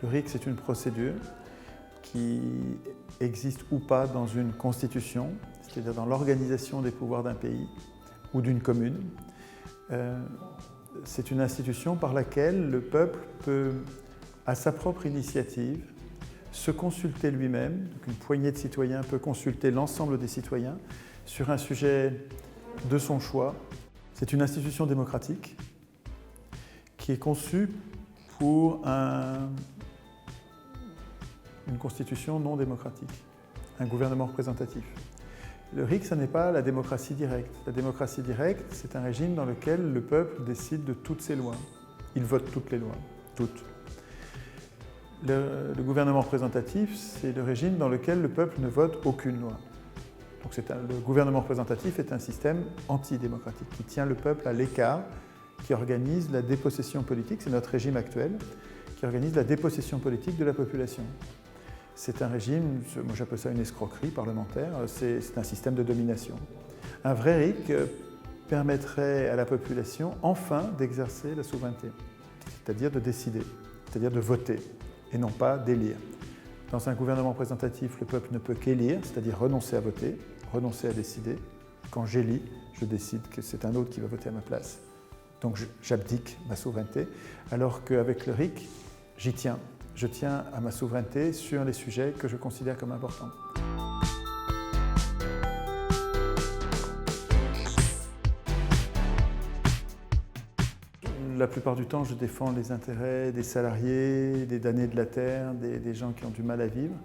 Le RIC, c'est une procédure qui existe ou pas dans une constitution, c'est-à-dire dans l'organisation des pouvoirs d'un pays ou d'une commune. C'est une institution par laquelle le peuple peut, à sa propre initiative, se consulter lui-même. Donc une poignée de citoyens peut consulter l'ensemble des citoyens sur un sujet de son choix. C'est une institution démocratique qui est conçue pour une constitution non démocratique, un gouvernement représentatif. Le RIC, ce n'est pas la démocratie directe. La démocratie directe, c'est un régime dans lequel le peuple décide de toutes ses lois. Il vote toutes les lois, toutes. Le gouvernement représentatif, c'est le régime dans lequel le peuple ne vote aucune loi. Donc le gouvernement représentatif est un système antidémocratique qui tient le peuple à l'écart, qui organise la dépossession politique, c'est notre régime actuel, qui organise la dépossession politique de la population. C'est un régime, moi j'appelle ça une escroquerie parlementaire, c'est un système de domination. Un vrai RIC permettrait à la population enfin d'exercer la souveraineté, c'est-à-dire de décider, c'est-à-dire de voter et non pas d'élire. Dans un gouvernement représentatif, le peuple ne peut qu'élire, c'est-à-dire renoncer à voter, renoncer à décider. Quand j'élis, je décide que c'est un autre qui va voter à ma place. Donc j'abdique ma souveraineté, alors qu'avec le RIC, j'y tiens. Je tiens à ma souveraineté sur les sujets que je considère comme importants. La plupart du temps, je défends les intérêts des salariés, des damnés de la terre, des gens qui ont du mal à vivre.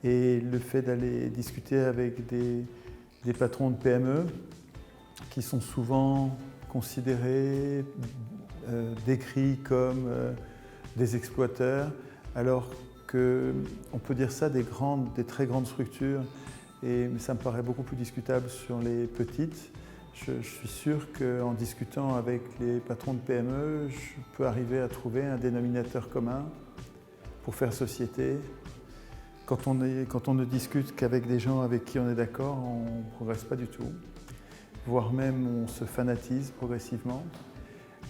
Et le fait d'aller discuter avec des patrons de PME qui sont souvent considérés, décrits comme des exploiteurs, alors qu'on peut dire ça des très grandes structures, mais ça me paraît beaucoup plus discutable sur les petites. Je suis sûr qu'en discutant avec les patrons de PME, je peux arriver à trouver un dénominateur commun pour faire société. Quand on ne discute qu'avec des gens avec qui on est d'accord, on ne progresse pas du tout, voire même on se fanatise progressivement,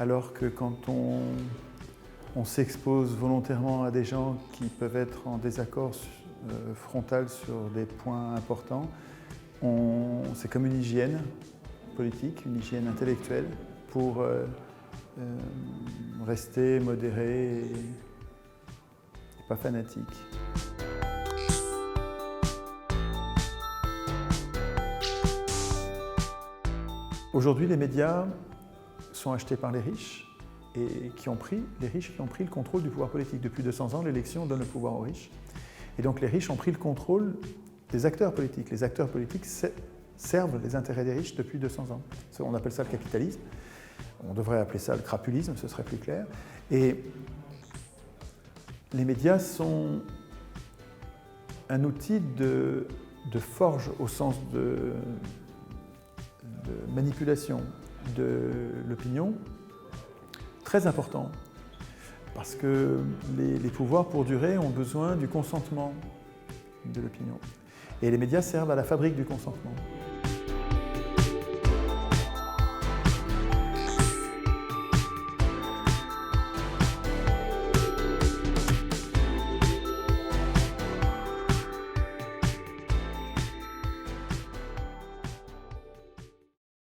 alors que quand on s'expose volontairement à des gens qui peuvent être en désaccord frontal sur des points importants, c'est comme une hygiène politique, une hygiène intellectuelle pour rester modéré et pas fanatique. Aujourd'hui, les médias sont achetés par les riches et les riches qui ont pris le contrôle du pouvoir politique. Depuis 200 ans, l'élection donne le pouvoir aux riches. Et donc les riches ont pris le contrôle des acteurs politiques. Les acteurs politiques servent les intérêts des riches depuis 200 ans. On appelle ça le capitalisme. On devrait appeler ça le crapulisme, ce serait plus clair. Et les médias sont un outil de forge au sens de manipulation de l'opinion très important. Parce que les pouvoirs, pour durer, ont besoin du consentement de l'opinion. Et les médias servent à la fabrique du consentement.